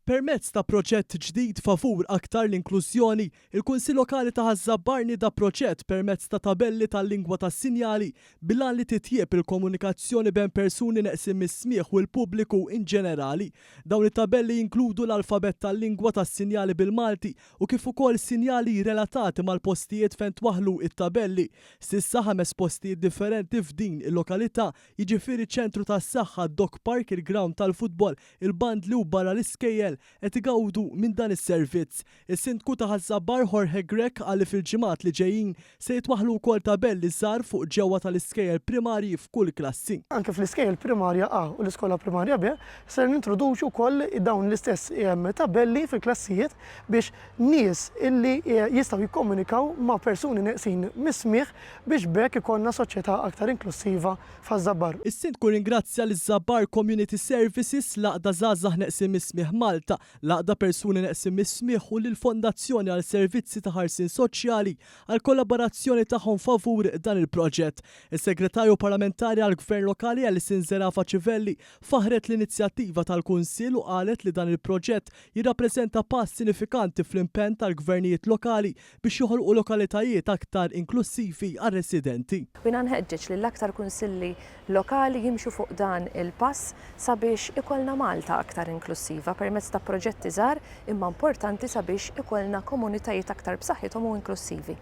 Permezz ta' proġett ġdid favur aktar l-inklużjoni, il-Kunsill Lokali ta' Ħażabbar nida proġett permezz ta' tabelli tal-lingwa tas-sinjali bilan li titjieb il-komunikazzjoni bejn persuni neqsin mis-smieħ u l-pubbliku in ġenerali. Dawn it-tabelli jinkludu l-alfabet tal-lingwa tas-sinjali bil-Malti u kif ukoll sinjali relatati mal-postijiet fejn twaħħlu it-tabelli. Sissa 5 postijiet differenti f'din il-lokalità, jiġifieri ċentru tas-saħħa, Dog Park, il-ground tal-futbol, il-bandli u barra l-iskejjel qed igawdu minn dan is-servizz. Is-Sindku ta' Ħażabbar Jorge Grek qal li fil-ġimgħat li ġejjin se jitwaħħlu wkoll tabelli żgħar fuq ġewwa tal-iskejjel primarji f'kull klassi. Anke fl-iskejjel primarja A u l-iskola primarja B se nintroduċu wkoll dawn l-istess tabelli fil-klassijiet biex nies illi jistgħu jikkomunikaw ma' persuni neqsin mis-smieħ biex bekk ikollna soċjetà aktar inklusiva f'Ħażabbar. Is-Sindku ringrazzja l-Żabbar Community Services laqda żgħażagħ neqsin mis-smieħ Malta, laqda persuni neqsin mis-smieħ u lill-Fondazzjoni għal Servizzi ta' Ħarsien Soċjali għal kollaborazzjoni tagħhom favur dan il-proġett. Is-Segretarju Parlamentari għall Gvern Lokali Alison Zerafa Civelli faħret l-inizjattiva tal-Kunsill u qalet li dan il-proġett jirrappreżenta pass sinifikanti fl-impenn tal-gvernijiet lokali biex joħolqu lokalitajiet aktar inklusivi għar-residenti. Bina nħeġġeġ li l-aktar kunsilli lokali jimxu fuq dan il-pass sabiex ikollna Malta aktar inklusiva permezz ta' proġetti żgħar imma importanti sabiex ikollna komunitajiet aktar b'saħħithom u inklusivi.